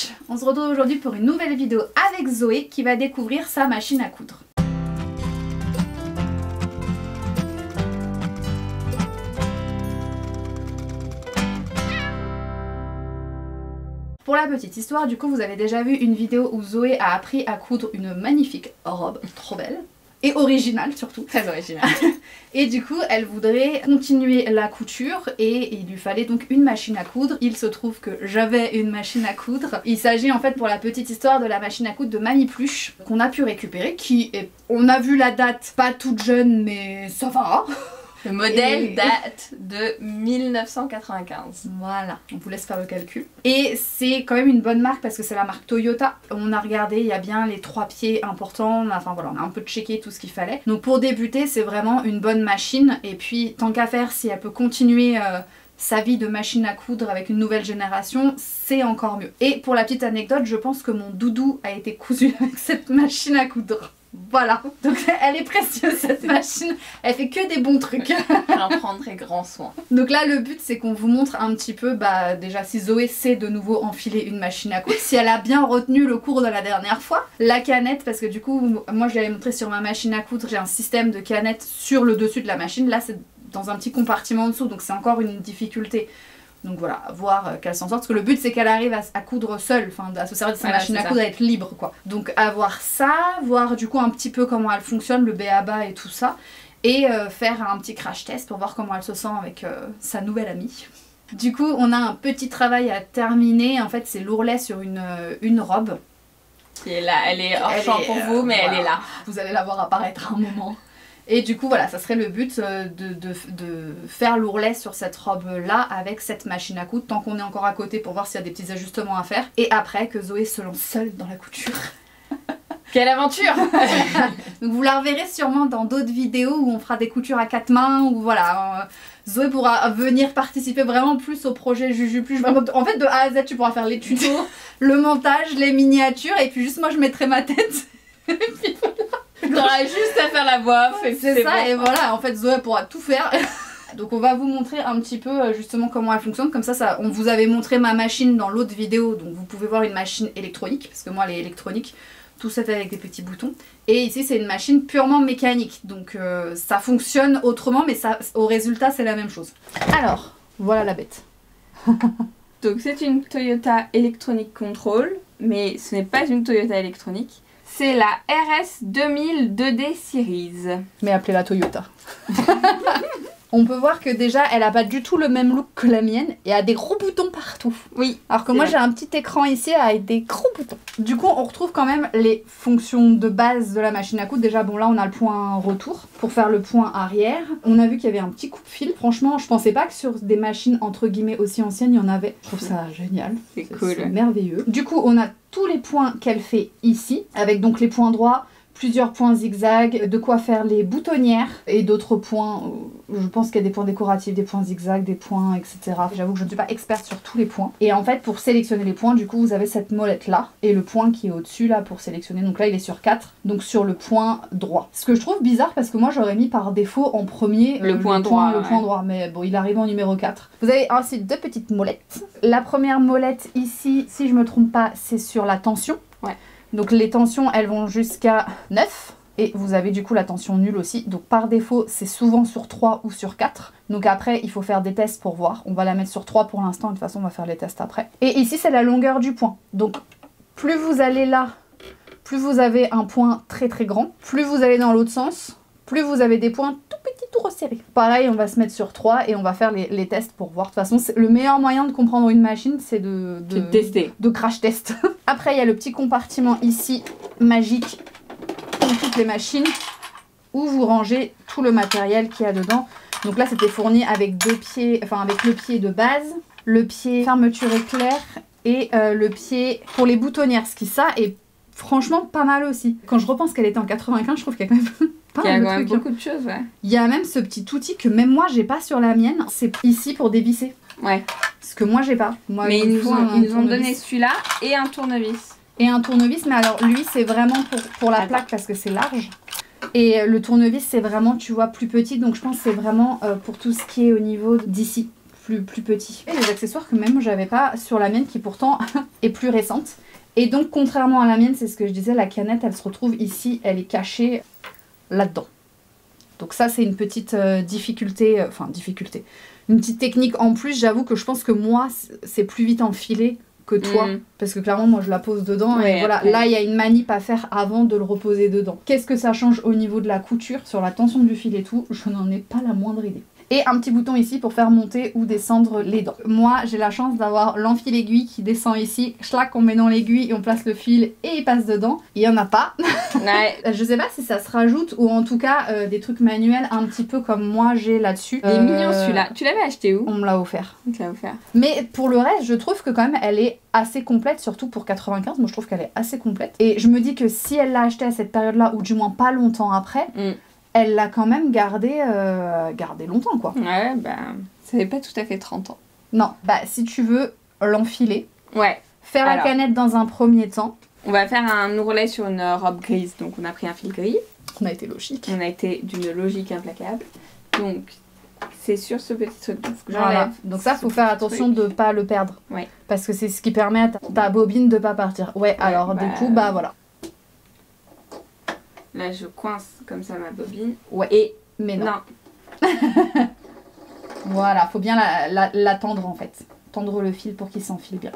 Wesh! On se retrouve aujourd'hui pour une nouvelle vidéo avec Zoé qui va découvrir sa machine à coudre. Pour la petite histoire, du coup vous avez déjà vu une vidéo où Zoé a appris à coudre une magnifique robe, trop belle. Et originale surtout. Très originale. Et du coup elle voudrait continuer la couture et il lui fallait donc une machine à coudre. Il se trouve que j'avais une machine à coudre. Il s'agit en fait pour la petite histoire de la machine à coudre de Mamie Pluche qu'on a pu récupérer, qui est... On a vu la date, pas toute jeune mais ça va. Le modèle date de 1995. Voilà, on vous laisse faire le calcul. Et c'est quand même une bonne marque parce que c'est la marque Toyota. On a regardé, il y a bien les 3 pieds importants, enfin voilà, on a un peu checké tout ce qu'il fallait. Donc pour débuter, c'est vraiment une bonne machine. Et puis tant qu'à faire, si elle peut continuer sa vie de machine à coudre avec une nouvelle génération, c'est encore mieux. Et pour la petite anecdote, je pense que mon doudou a été cousu avec cette machine à coudre. Voilà, donc elle est précieuse cette machine, elle fait que des bons trucs. J'en prendrai grand soin. Donc là le but c'est qu'on vous montre un petit peu, bah déjà si Zoé sait de nouveau enfiler une machine à coudre, si elle a bien retenu le cours de la dernière fois, la canette, parce que du coup moi je l'avais montré sur ma machine à coudre, j'ai un système de canette sur le dessus de la machine, là c'est dans un petit compartiment en dessous donc c'est encore une difficulté. Donc voilà, voir qu'elle s'en sorte, parce que le but c'est qu'elle arrive à coudre seule, enfin à se servir de sa machine à coudre, à être libre quoi. Donc avoir ça, voir du coup un petit peu comment elle fonctionne, le b.a.-ba et tout ça, et faire un petit crash test pour voir comment elle se sent avec sa nouvelle amie. Du coup on a un petit travail à terminer, en fait c'est l'ourlet sur une robe. Qui est là, elle est hors champ pour vous, mais voilà. Elle est là. Vous allez la voir apparaître un moment. Et du coup voilà, ça serait le but de faire l'ourlet sur cette robe là avec cette machine à coudre tant qu'on est encore à côté pour voir s'il y a des petits ajustements à faire. Et après que Zoé se lance seule dans la couture. Quelle aventure! Donc vous la reverrez sûrement dans d'autres vidéos où on fera des coutures à 4 mains, ou voilà. Zoé pourra venir participer vraiment plus au projet Juju Pluche. En fait de A à Z tu pourras faire les tutos, le montage, les miniatures et puis juste moi je mettrai ma tête. Et puis voilà. T'auras juste à faire la voix off et c'est ça bon. Et voilà, en fait Zoé pourra tout faire. Donc on va vous montrer un petit peu justement comment elle fonctionne. Comme ça, on vous avait montré ma machine dans l'autre vidéo. Donc vous pouvez voir une machine électronique, parce que moi elle est électronique. Tout ça fait avec des petits boutons. Et ici c'est une machine purement mécanique. Donc ça fonctionne autrement, mais ça, au résultat c'est la même chose. Alors, voilà la bête. Donc c'est une Toyota Electronic Control, mais ce n'est pas une Toyota électronique. C'est la RS 2000 2D Series. Mais appelez-la Toyota. On peut voir que déjà elle a pas du tout le même look que la mienne et a des gros boutons partout. Oui. Alors que moi j'ai un petit écran ici avec des gros boutons. Du coup on retrouve quand même les fonctions de base de la machine à coudre. Déjà bon là on a le point retour pour faire le point arrière. On a vu qu'il y avait un petit coupe-fil. Franchement je pensais pas que sur des machines entre guillemets aussi anciennes il y en avait. Je trouve ça génial. C'est cool. C'est merveilleux. Du coup on a tous les points qu'elle fait ici avec donc les points droits. Plusieurs points zigzags, de quoi faire les boutonnières et d'autres points, je pense qu'il y a des points décoratifs, des points zigzags, des points etc. J'avoue que je ne suis pas experte sur tous les points. Et en fait pour sélectionner les points, du coup vous avez cette molette là et le point qui est au dessus là pour sélectionner. Donc là il est sur 4, donc sur le point droit. Ce que je trouve bizarre parce que moi j'aurais mis par défaut en premier le point droit. Le point droit, mais bon il arrive en numéro 4. Vous avez ensuite 2 petites molettes. La première molette ici, si je me trompe pas, c'est sur la tension. Ouais. Donc les tensions elles vont jusqu'à 9 et vous avez du coup la tension nulle aussi. Donc par défaut c'est souvent sur 3 ou sur 4. Donc après il faut faire des tests pour voir. On va la mettre sur 3 pour l'instant, de toute façon on va faire les tests après. Et ici c'est la longueur du point. Donc plus vous allez là, plus vous avez un point très très grand. Plus vous allez dans l'autre sens, plus vous avez des points tout petits, tout resserrés. Pareil, on va se mettre sur 3 et on va faire les tests pour voir. De toute façon, le meilleur moyen de comprendre une machine, c'est de tester. De crash test. Après, il y a le petit compartiment ici, magique, pour toutes les machines, où vous rangez tout le matériel qu'il y a dedans. Donc là, c'était fourni avec 2 pieds, enfin avec le pied de base, le pied fermeture éclair et le pied pour les boutonnières. Ce qui, ça, est franchement pas mal aussi. Quand je repense qu'elle était en 95, je trouve qu'il y a quand même... Il y a quand même beaucoup de choses, ouais. Il y a même ce petit outil que même moi j'ai pas sur la mienne, c'est ici pour dévisser. Ouais. Ce que moi j'ai pas. Moi, mais ils nous ont donné celui-là et un tournevis. Et un tournevis, mais alors lui c'est vraiment pour la plaque parce que c'est large. Et le tournevis c'est vraiment, tu vois, plus petit, donc je pense que c'est vraiment pour tout ce qui est au niveau d'ici. plus petit. Et les accessoires que même j'avais pas sur la mienne qui pourtant est plus récente. Et donc contrairement à la mienne, c'est ce que je disais, la canette elle se retrouve ici, elle est cachée là-dedans. Donc ça c'est une petite difficulté, une petite technique en plus. J'avoue que je pense que moi c'est plus vite enfilé que toi, parce que clairement moi je la pose dedans et voilà, après. Là il y a une manip à faire avant de le reposer dedans. Qu'est-ce que ça change au niveau de la couture, sur la tension du fil et tout, je n'en ai pas la moindre idée. Et un petit bouton ici pour faire monter ou descendre les dents. Moi j'ai la chance d'avoir l'enfil aiguille qui descend ici, schlac, on met dans l'aiguille et on place le fil et il passe dedans. Il y en a pas. Ouais. Je sais pas si ça se rajoute ou en tout cas des trucs manuels un petit peu comme moi j'ai là-dessus. Il est mignon celui-là. Tu l'avais acheté où? On me l'a offert. On te l'a offert. Mais pour le reste je trouve que quand même elle est assez complète, surtout pour 95. Moi je trouve qu'elle est assez complète. Et je me dis que si elle l'a acheté à cette période-là ou du moins pas longtemps après, elle l'a quand même gardé longtemps quoi. Ouais, bah ça fait pas tout à fait 30 ans. Non, bah si tu veux l'enfiler, faire alors, la canette dans un premier temps. On va faire un ourlet sur une robe grise, donc on a pris un fil gris. On a été logique. On a été d'une logique implacable. Donc c'est sur ce petit truc. Voilà. Donc ça, faut faire attention de pas le perdre. Ouais. Parce que c'est ce qui permet à ta bobine de pas partir. Ouais, alors du coup, bah voilà. Là, je coince comme ça ma bobine. Ouais. Et mais non. Voilà, faut bien la tendre en fait. Tendre le fil pour qu'il s'enfile bien.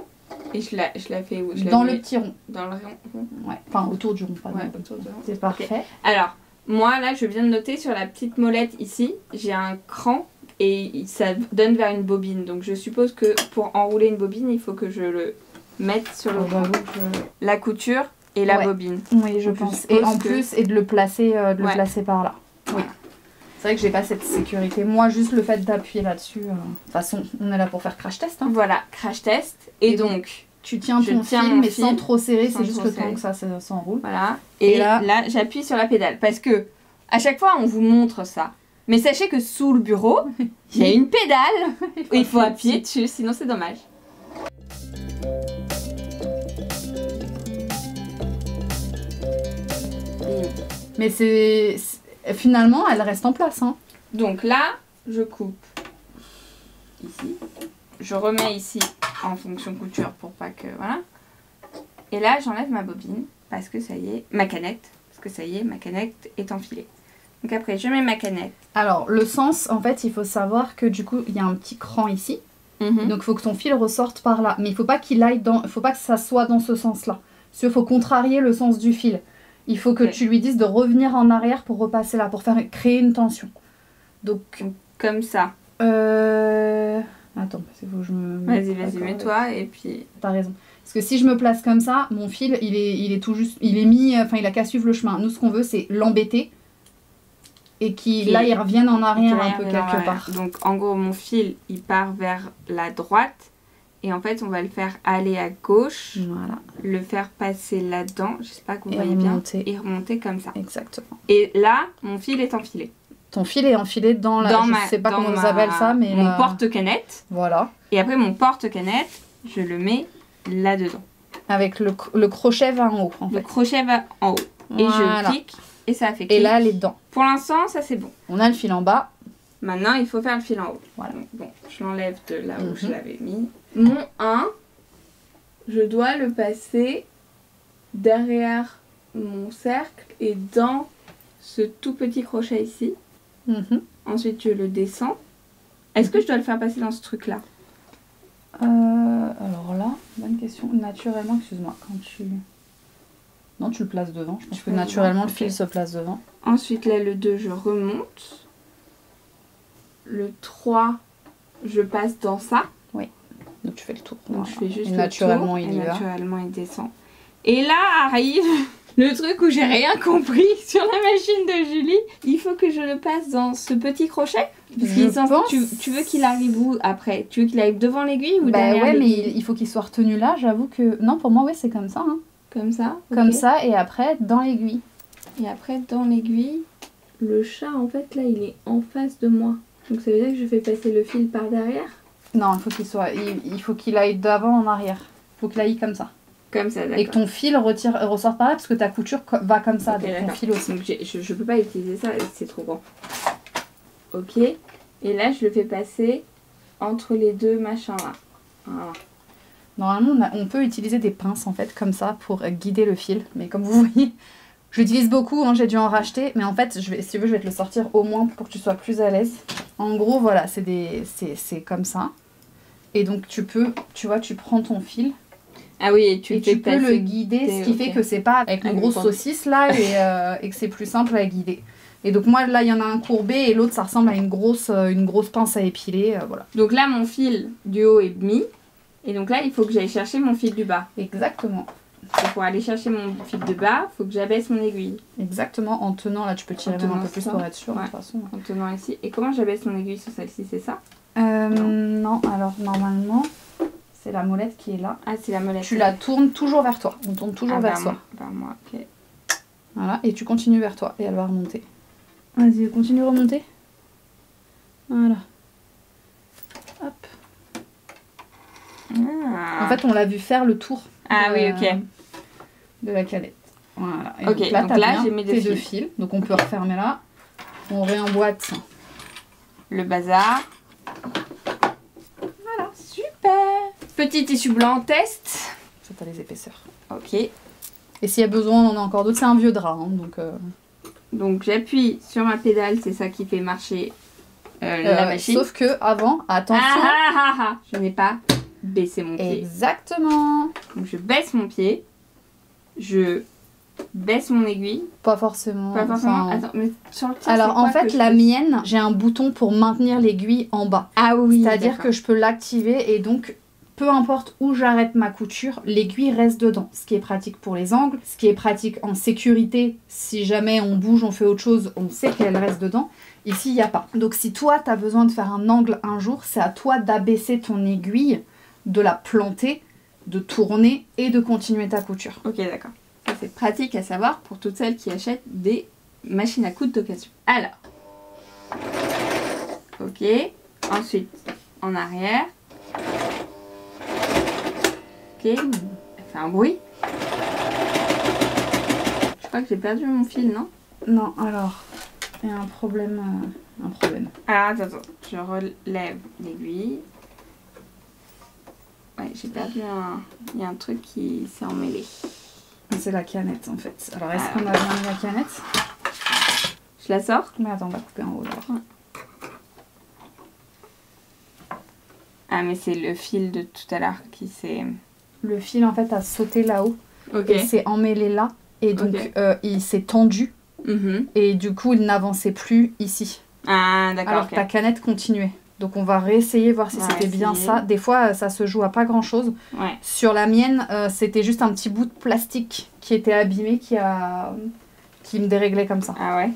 Et je la fais où? Dans le petit rond. Dans le rond. Ouais. Enfin, autour du rond, pas autour du rond. C'est parfait. Okay. Alors, moi là, je viens de noter sur la petite molette ici, j'ai un cran et ça donne vers une bobine. Donc je suppose que pour enrouler une bobine, il faut que je le mette sur le cran. La couture et la bobine. Oui, je pense. Et en plus, et de le placer, placer par là. Oui. C'est vrai que j'ai pas cette sécurité. Moi, juste le fait d'appuyer là-dessus. De toute façon, on est là pour faire crash test. Hein. Voilà, crash test. Et donc, tu tiens ton fil, mais sans trop serrer. C'est juste le temps que ça s'enroule. Voilà. Et là j'appuie sur la pédale. Parce que à chaque fois, on vous montre ça. Mais sachez que sous le bureau, il y a une pédale. Et il faut appuyer dessus, sinon c'est dommage. Mais finalement, elle reste en place. Hein. Donc là, je coupe ici. Je remets ici en fonction couture pour pas que... Voilà. Et là, j'enlève ma bobine parce que ça y est... Ma canette. Parce que ça y est, ma canette est enfilée. Donc après, je mets ma canette. Alors, le sens, en fait, il faut savoir que du coup, il y a un petit cran ici. Donc, il faut que ton fil ressorte par là. Mais il faut pas qu'il aille dans... Il faut pas que ça soit dans ce sens-là. Parce qu'il faut contrarier le sens du fil. Il faut que tu lui dises de revenir en arrière pour repasser là, pour créer une tension. Donc comme ça. Attends, il faut que je me... Vas-y, mets-toi et puis... T'as raison. Parce que si je me place comme ça, mon fil, il est tout juste... Il est mis... Enfin, il a qu'à suivre le chemin. Nous, ce qu'on veut, c'est l'embêter. Et là, il revienne en arrière un peu quelque part. Donc, en gros, mon fil, il part vers la droite. Et en fait, on va le faire aller à gauche, le faire passer là-dedans, je sais pas que vous voyez bien, et remonter comme ça. Exactement. Et là, mon fil est enfilé. Ton fil est enfilé dans la... je sais pas comment on appelle ça, mais... Mon porte-canette. Voilà. Et après, mon porte-canette, je le mets là-dedans. Avec le crochet va en haut, en fait. Le crochet va en haut. Et je clique, et ça fait clic. Et là, les dents. Pour l'instant, ça c'est bon. On a le fil en bas. Maintenant, il faut faire le fil en haut. Voilà. Donc, bon, je l'enlève de là où je l'avais mis. Mon 1, je dois le passer derrière mon cercle et dans ce tout petit crochet ici. Ensuite, je le descends. Est-ce que je dois le faire passer dans ce truc-là? Alors là, bonne question. Naturellement, excuse-moi, quand tu... Non, tu le places devant. Je pense que naturellement, le fil se place devant. Ensuite, là, le 2, je remonte. Le 3, je passe dans ça. Oui. Donc, tu fais le tour. Donc, je fais juste le naturellement, tour. Il y va. Naturellement, il descend. Et là arrive le truc où j'ai rien compris sur la machine de Julie. Il faut que je le passe dans ce petit crochet. Parce tu veux qu'il arrive où après? Tu veux qu'il arrive devant l'aiguille ou derrière l'aiguille? Mais il faut qu'il soit retenu là. J'avoue que... Non, pour moi, c'est comme ça. Hein. Comme ça? Comme ça, et après, dans l'aiguille. Et après, dans l'aiguille, le chat, en fait, là, il est en face de moi. Donc ça veut dire que je fais passer le fil par derrière? Non, il faut qu'il aille d'avant en arrière. Il faut qu'il aille comme ça. Comme ça, d'accord. Et que ton fil ressort par là parce que ta couture va comme ça, okay, donc ton fil aussi. Donc je peux pas utiliser ça, c'est trop grand. Ok. Et là, je le fais passer entre les deux machins là. Voilà. Normalement, on peut utiliser des pinces en fait, comme ça, pour guider le fil. Mais comme vous voyez, je l'utilise beaucoup, hein, j'ai dû en racheter. Mais en fait, si tu veux, je vais te le sortir au moins pour que tu sois plus à l'aise. En gros, voilà, c'est comme ça. Et donc, tu vois, tu prends ton fil. Ah oui, et tu peux le guider, ce qui fait que c'est pas avec une grosse saucisse là, et que c'est plus simple à guider. Et donc moi, là, il y en a un courbé et l'autre, ça ressemble à une grosse pince à épiler, voilà. Donc là, mon fil du haut est mis. Et donc là, il faut que j'aille chercher mon fil du bas. Exactement. Et pour aller chercher mon fil de bas, il faut que j'abaisse mon aiguille. Exactement, en tenant, là tu peux tirer même un peu plus pour être sûr, de toute façon. En tenant ici. Et comment j'abaisse mon aiguille sur celle-ci, c'est ça? Non, alors normalement, c'est la molette qui est là. Ah, c'est la molette. Tu la tournes toujours vers toi, on tourne toujours vers toi. Vers moi, ok. Voilà, et tu continues vers toi, et elle va remonter. Vas-y, continue à remonter. Voilà. Hop. En fait, on l'a vu faire le tour. Ah oui, ok. De la canette. Voilà. Et ok, donc là, donc t'as là bien j'ai mis tes deux fils. Donc on peut refermer là. On réemboîte le bazar. Voilà, super. Petit tissu blanc, test. Ça, t'as les épaisseurs. Ok. Et s'il y a besoin, on en a encore d'autres. C'est un vieux drap, hein, donc j'appuie sur ma pédale, c'est ça qui fait marcher la machine. Sauf que avant, attention. Je n'ai pas baissé mon pied. Exactement. Donc je baisse mon pied. Je baisse mon aiguille. Pas forcément. Pas forcément. Attends, mais sur le tien, alors en fait, la mienne, j'ai un bouton pour maintenir l'aiguille en bas. Ah oui. C'est-à-dire que je peux l'activer et donc peu importe où j'arrête ma couture, l'aiguille reste dedans. Ce qui est pratique pour les angles, ce qui est pratique en sécurité. Si jamais on bouge, on fait autre chose, on sait qu'elle reste dedans. Ici, il n'y a pas. Donc si toi, tu as besoin de faire un angle un jour, c'est à toi d'abaisser ton aiguille, de la planter, de tourner et de continuer ta couture. Ok, d'accord. Ça, c'est pratique à savoir pour toutes celles qui achètent des machines à coudre d'occasion. Alors. Ok. Ensuite, en arrière. Ok. Elle fait un bruit. Je crois que j'ai perdu mon fil, non? Non, alors, il y a un problème. Ah, attends. Je relève l'aiguille. Ouais, j'ai perdu un... Il y a un truc qui s'est emmêlé. C'est la canette en fait. Alors est-ce qu'on a bien mis la canette? Je la sors? Mais attends, on va couper en haut alors. Ouais. Ah mais c'est le fil de tout à l'heure qui s'est... Le fil en fait a sauté là-haut. Ok. Et s'est emmêlé là. Et donc il s'est tendu. Et du coup il n'avançait plus ici. Ah d'accord. Alors ta canette continuait. Donc on va réessayer, voir si c'était bien ça. Des fois, ça se joue à pas grand-chose. Ouais. Sur la mienne, c'était juste un petit bout de plastique qui était abîmé, qui me déréglait comme ça. Ah ouais.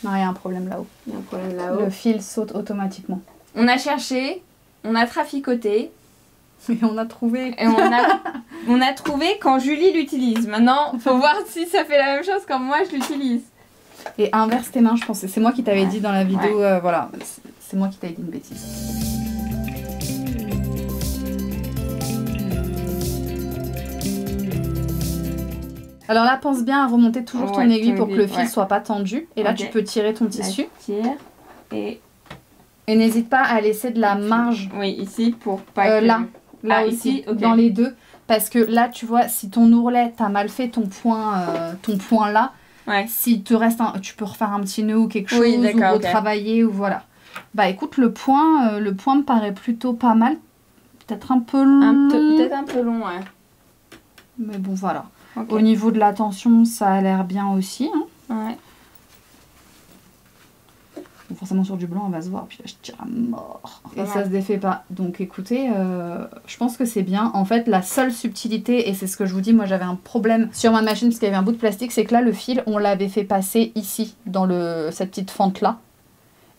Non, il y a un problème là-haut. Il y a un problème là-haut. Le fil saute automatiquement. On a cherché, on a traficoté. Et on a trouvé. Et on a trouvé quand Julie l'utilise. Maintenant, faut voir si ça fait la même chose quand moi je l'utilise. Et inverse tes mains, je pense. C'est moi qui t'avais dit dans la vidéo, voilà. C'est moi qui t'avais dit une bêtise. Alors là, pense bien à remonter toujours ton aiguille pour que le fil soit pas tendu. Et là, tu peux tirer ton tissu. Là, je tire et n'hésite pas à laisser de la marge. Oui, ici pour pas que... Là aussi, ici, dans les deux. Parce que là, tu vois, si ton ourlet, t'as mal fait ton point là, si te reste tu peux refaire un petit nœud ou quelque chose, ou retravailler, ou voilà. Bah écoute, le point me paraît plutôt pas mal. Peut-être un peu long. Peut-être un peu long, ouais. Mais bon, voilà. Au niveau de la tension, ça a l'air bien aussi. Hein. Ouais. Bon, forcément, sur du blanc, on va se voir. Puis là, je tire à mort. Et ça se défait pas. Donc écoutez, je pense que c'est bien. En fait, la seule subtilité, et c'est ce que je vous dis, moi j'avais un problème sur ma machine parce qu'il y avait un bout de plastique, c'est que là, le fil, on l'avait fait passer ici, dans cette petite fente-là.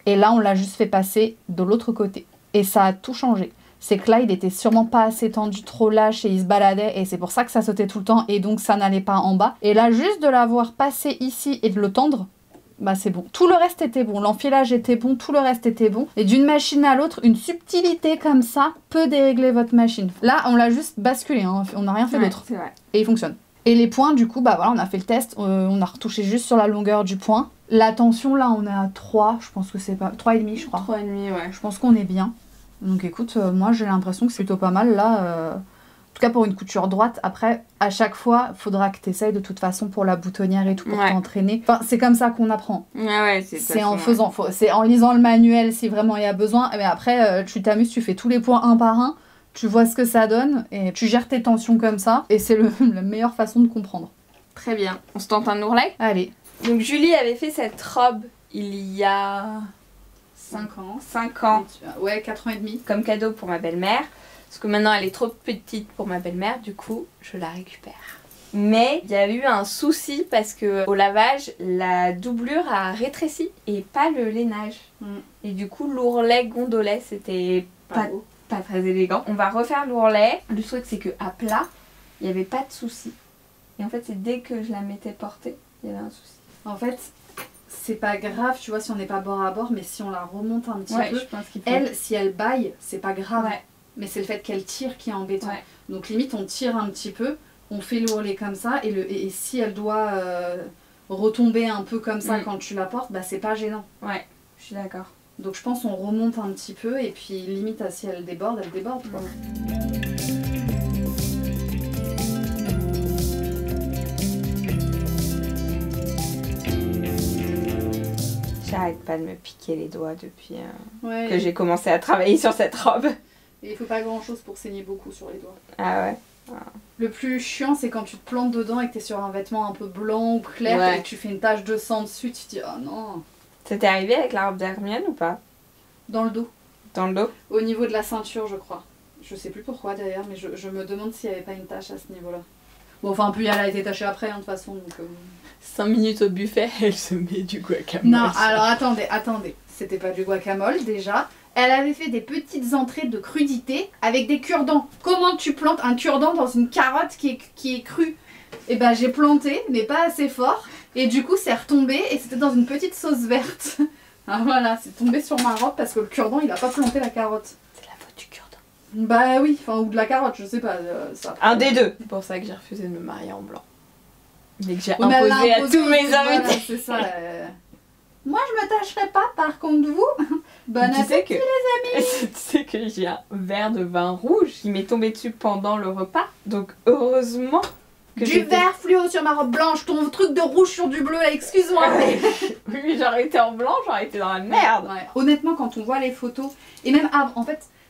Et là, on l'a juste fait passer de l'autre côté. Et ça a tout changé. C'est que là, il était sûrement pas assez tendu, trop lâche et il se baladait. Et c'est pour ça que ça sautait tout le temps et donc ça n'allait pas en bas. Et là, juste de l'avoir passé ici et de le tendre, bah c'est bon. Tout le reste était bon. L'enfilage était bon, tout le reste était bon. Et d'une machine à l'autre, une subtilité comme ça peut dérégler votre machine. Là, on l'a juste basculé, hein. On n'a rien fait d'autre. C'est vrai. Et il fonctionne. Et les points, du coup, bah voilà, on a fait le test, on a retouché juste sur la longueur du point. La tension, là, on est à 3, je pense que c'est pas... 3,5, je crois. 3,5, ouais. Je pense qu'on est bien. Donc écoute, moi j'ai l'impression que c'est plutôt pas mal, là. En tout cas pour une couture droite. Après, à chaque fois, il faudra que tu essayes de toute façon pour la boutonnière et tout, pour t'entraîner. Enfin, c'est comme ça qu'on apprend. Ouais, c'est en faisant, c'est en lisant le manuel si vraiment il y a besoin. Mais après, tu t'amuses, tu fais tous les points un par un. Tu vois ce que ça donne et tu gères tes tensions comme ça. Et c'est la meilleure façon de comprendre. Très bien. On se tente un ourlet? Allez. Donc Julie avait fait cette robe il y a 5 ans. 5 ans. Ouais, 4 ans et demi. Comme cadeau pour ma belle-mère. Parce que maintenant elle est trop petite pour ma belle-mère, du coup je la récupère. Mais il y a eu un souci parce que au lavage, la doublure a rétréci et pas le lainage. Et du coup l'ourlet gondolait, c'était pas très élégant. On va refaire l'ourlet. Le truc c'est que à plat, il n'y avait pas de souci. Et en fait c'est dès que je la mettais portée, il y avait un souci. En fait, c'est pas grave, tu vois, si on n'est pas bord à bord, mais si on la remonte un petit peu, je pense qu'il faut... elle, si elle baille, c'est pas grave. Mais c'est le fait qu'elle tire qui est embêtant. Donc limite, on tire un petit peu, on fait l'ourlet comme ça, et si elle doit retomber un peu comme ça quand tu la portes, bah c'est pas gênant. Ouais, je suis d'accord. Donc je pense on remonte un petit peu, et puis limite, si elle déborde, quoi. J'arrête pas de me piquer les doigts depuis que j'ai commencé à travailler sur cette robe. Et il faut pas grand chose pour saigner beaucoup sur les doigts. Ah ouais. Le plus chiant, c'est quand tu te plantes dedans et que t'es sur un vêtement un peu blanc ou clair et que tu fais une tache de sang dessus, tu te dis oh non. Ça t'est arrivé avec la robe d'Hermione ou pas? Dans le dos. Dans le dos? Au niveau de la ceinture, je crois. Je sais plus pourquoi d'ailleurs, mais je me demande s'il n'y avait pas une tache à ce niveau-là. Bon, enfin, puis elle a été tachée après, de toute façon. Donc, 5 minutes au buffet, elle se met du guacamole. Non, alors attendez. C'était pas du guacamole déjà. Elle avait fait des petites entrées de crudité avec des cure-dents. Comment tu plantes un cure-dent dans une carotte qui est crue? Et ben j'ai planté, mais pas assez fort. Et du coup, c'est retombé et c'était dans une petite sauce verte. Alors voilà, c'est tombé sur ma robe parce que le cure-dent, il a pas planté la carotte. C'est la faute du cure-dent. Bah oui, enfin, ou de la carotte, je sais pas. Ça. Un des deux. C'est pour ça que j'ai refusé de me marier en blanc. Mais que j'ai imposé à tous mes invités. Voilà, c'est ça. Moi, je me tâcherai pas, par contre, vous. Bonne appétit, les amis. Tu sais que j'ai un verre de vin rouge qui m'est tombé dessus pendant le repas. Donc, heureusement que du vert fluo sur ma robe blanche, ton truc de rouge sur du bleu, là, excuse-moi. Oui, mais j'aurais été en blanc, j'aurais été dans la merde. Ouais. Honnêtement, quand on voit les photos, et même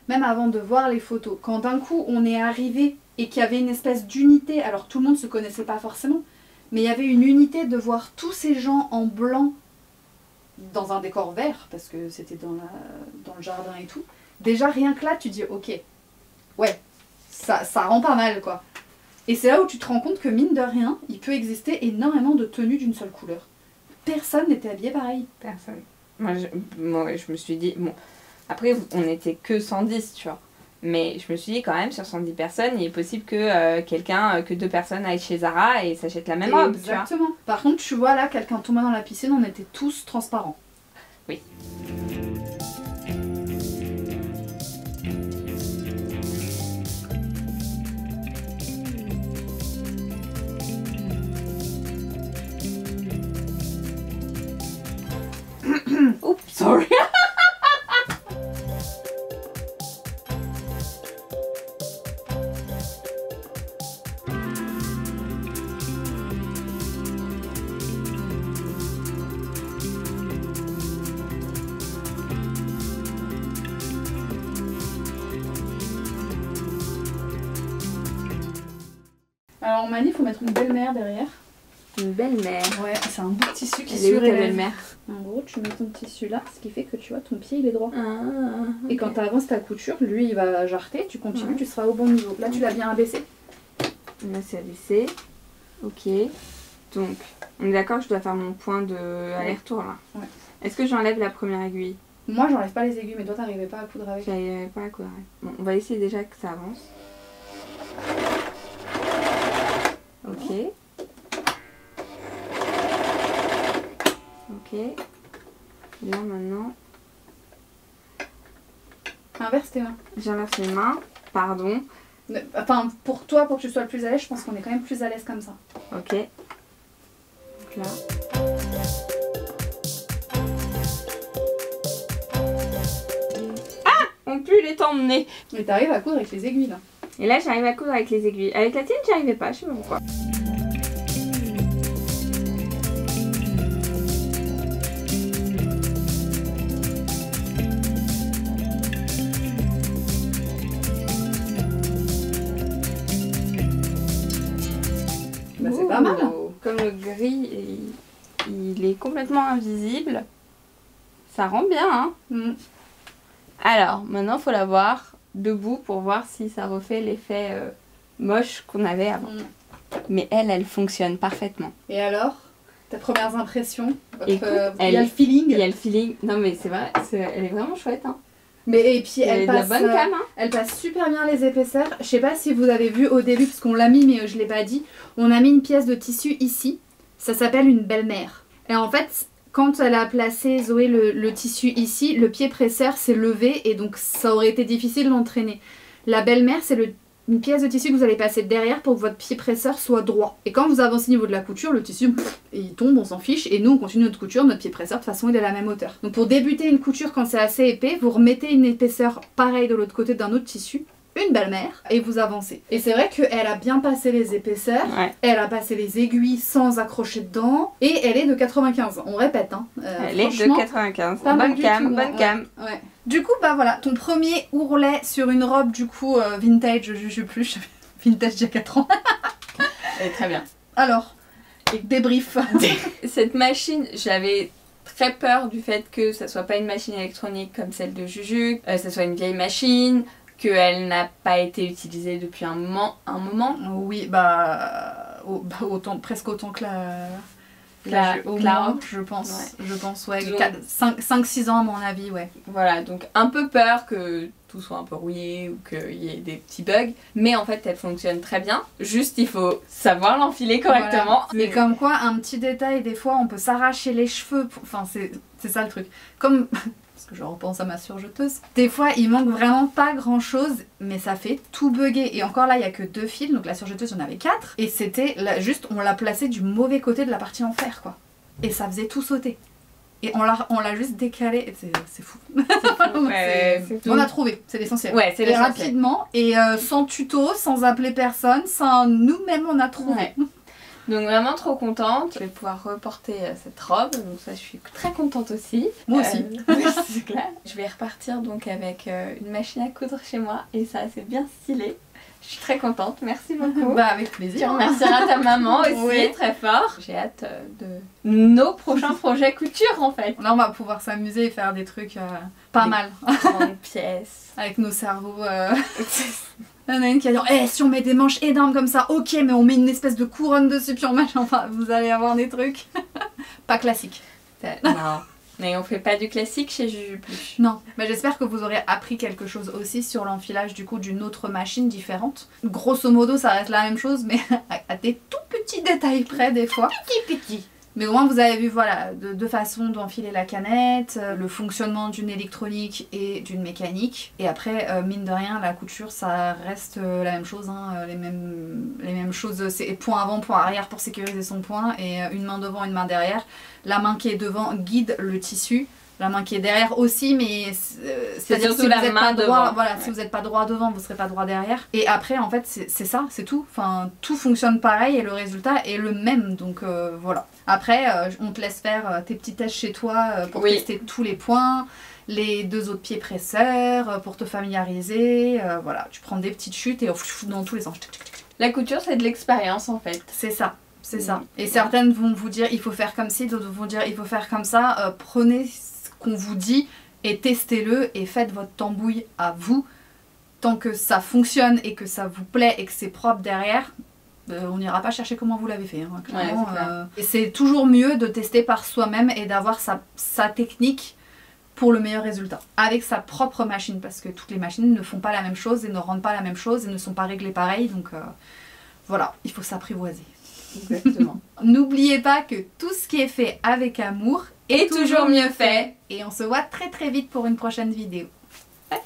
même avant de voir les photos, quand d'un coup, on est arrivé et qu'il y avait une espèce d'unité, alors tout le monde se connaissait pas forcément, mais il y avait une unité de voir tous ces gens en blanc dans un décor vert, parce que c'était dans le jardin et tout. Déjà, rien que là, tu dis, ok, ouais, ça rend pas mal, quoi. Et c'est là où tu te rends compte que, mine de rien, il peut exister énormément de tenues d'une seule couleur. Personne n'était habillé pareil. Personne. Moi, je me suis dit, bon, après, on n'était que 110, tu vois. Mais je me suis dit, quand même, sur 110 personnes, il est possible que que 2 personnes aillent chez Zara et s'achètent la même robe. Exactement. Par contre, tu vois là, quelqu'un tombait dans la piscine, on était tous transparents. Oui. Oups, sorry. Alors en manie, il faut mettre une belle-mère derrière. Une belle-mère. Ouais, c'est un bout de tissu qui est où ta surélève. belle-mère? En gros, tu mets ton tissu là, ce qui fait que tu vois, ton pied il est droit. Okay. Et quand tu avances ta couture, lui il va jarter, tu continues, tu seras au bon niveau. Là, tu l'as bien abaissé. Là, c'est abaissé. Ok. Donc, on est d'accord que je dois faire mon point de aller-retour là. Ouais. Est-ce que j'enlève la première aiguille? Moi, j'enlève pas les aiguilles, mais toi, t'arrivais pas à coudre avec. J'arrivais pas à coudre avec. Bon, on va essayer déjà que ça avance. Ok. Ok. Là maintenant. Inverse tes mains. J'inverse les mains. Pardon. Enfin, pour toi, pour que tu sois le plus à l'aise, je pense qu'on est quand même plus à l'aise comme ça. Ok. Donc là. Ah, on pue les temps de nez. Mais t'arrives à coudre avec les aiguilles là. Et là, j'arrive à coudre avec les aiguilles. Avec la tienne, j'y arrivais pas, je sais pas pourquoi. Bah, c'est pas mal. Comme le gris, il est complètement invisible. Ça rend bien, hein. Alors, maintenant, il faut la voir debout pour voir si ça refait l'effet moche qu'on avait avant. Mais elle fonctionne parfaitement. Et alors, tes premières impressions? Écoute, il y a le feeling. Il y a le feeling. Non, mais c'est vrai, elle est vraiment chouette, hein. Mais et puis elle passe, de la bonne cam, hein. Elle passe super bien les épaisseurs. Je sais pas si vous avez vu au début, parce qu'on l'a mis, mais je l'ai pas dit. On a mis une pièce de tissu ici. Ça s'appelle une belle-mère. Et en fait, quand elle a placé Zoé le tissu ici, le pied presseur s'est levé et donc ça aurait été difficile d'entraîner. La belle-mère, c'est une pièce de tissu que vous allez passer derrière pour que votre pied presseur soit droit. Et quand vous avancez au niveau de la couture, le tissu, il tombe, on s'en fiche. Et nous, on continue notre couture, notre pied presseur, de toute façon, il est à la même hauteur. Donc pour débuter une couture, quand c'est assez épais, vous remettez une épaisseur pareille de l'autre côté d'un autre tissu, une belle-mère, et vous avancez. Et c'est vrai qu'elle a bien passé les épaisseurs, elle a passé les aiguilles sans accrocher dedans, et elle est de 95. On répète, hein. Elle est de 95. Bonne cam, bonne cam. Ouais. Du coup, bah voilà, ton premier ourlet sur une robe, du coup, vintage, je plus, vintage d'il y a 4 ans. Elle est très bien. Alors, débrief. Cette machine, j'avais très peur du fait que ça soit pas une machine électronique comme celle de Juju, ça soit une vieille machine, qu'elle n'a pas été utilisée depuis un moment. Oui, presque autant que je pense. Ouais. Je pense, ouais. 5-6 ans à mon avis, ouais. Voilà, donc un peu peur que tout soit un peu rouillé ou qu'il y ait des petits bugs. Mais en fait, elle fonctionne très bien. Juste, il faut savoir l'enfiler correctement. Voilà. Mais comme quoi, un petit détail, des fois, on peut s'arracher les cheveux. Enfin, c'est ça le truc. Comme... Parce que je repense à ma surjeteuse. Des fois, il manque vraiment pas grand chose, mais ça fait tout bugger. Et encore là, il y a que 2 fils, donc la surjeteuse, il y en avait 4. Et c'était juste, on l'a placé du mauvais côté de la partie en fer, quoi. Et ça faisait tout sauter. Et on l'a juste décalé. C'est fou. On a trouvé, c'est l'essentiel. Ouais, c'est l'essentiel. Rapidement, et sans tuto, sans appeler personne, sans nous-mêmes, on a trouvé. Ouais. Donc vraiment trop contente, je vais pouvoir reporter cette robe, donc ça je suis très contente aussi. Moi aussi. C'est clair. Je vais repartir donc avec une machine à coudre chez moi et ça c'est bien stylé. Je suis très contente, merci beaucoup. Bah avec plaisir. Tu remercieras ta maman aussi, très fort. J'ai hâte de nos prochains projets couture en fait. Là on va pouvoir s'amuser et faire des trucs pas mal. 30 pièces. Avec nos cerveaux. Il y en a une qui a dit si on met des manches énormes comme ça, ok, mais on met une espèce de couronne dessus, puis on machin, enfin, vous allez avoir des trucs pas classiques. Non, mais on fait pas du classique chez Juju Plus. Non, mais j'espère que vous aurez appris quelque chose aussi sur l'enfilage du coup d'une autre machine différente. Grosso modo, ça reste la même chose, mais à des tout petits détails près des fois. Petit. Mais au moins vous avez vu voilà, deux façons d'enfiler la canette, le fonctionnement d'une électronique et d'une mécanique. Et après, mine de rien, la couture ça reste la même chose, hein, les mêmes choses, c'est point avant, point arrière pour sécuriser son point, et une main devant, une main derrière. La main qui est devant guide le tissu. La main qui est derrière aussi, mais c'est-à-dire si vous n'êtes pas droit, voilà, si vous n'êtes pas droit devant, vous ne serez pas droit derrière. Et après, en fait, c'est ça, c'est tout. Enfin, tout fonctionne pareil et le résultat est le même. Donc voilà. Après, on te laisse faire tes petits tests chez toi pour tester tous les points, les 2 autres pieds presseurs pour te familiariser. Voilà, tu prends des petites chutes et dans tous les sens. La couture, c'est de l'expérience en fait. C'est ça. C'est ça. Et certaines vont vous dire il faut faire comme ci, d'autres vont dire il faut faire comme ça. Prenez ce qu'on vous dit et testez-le et faites votre tambouille à vous. Tant que ça fonctionne et que ça vous plaît et que c'est propre derrière, on n'ira pas chercher comment vous l'avez fait. Hein, clairement, et c'est toujours mieux de tester par soi-même et d'avoir sa technique pour le meilleur résultat. Avec sa propre machine, parce que toutes les machines ne font pas la même chose et ne rendent pas la même chose et ne sont pas réglées pareil. Donc voilà, il faut s'apprivoiser. Exactement. N'oubliez pas que tout ce qui est fait avec amour est toujours mieux fait. Et on se voit très très vite pour une prochaine vidéo. Bye.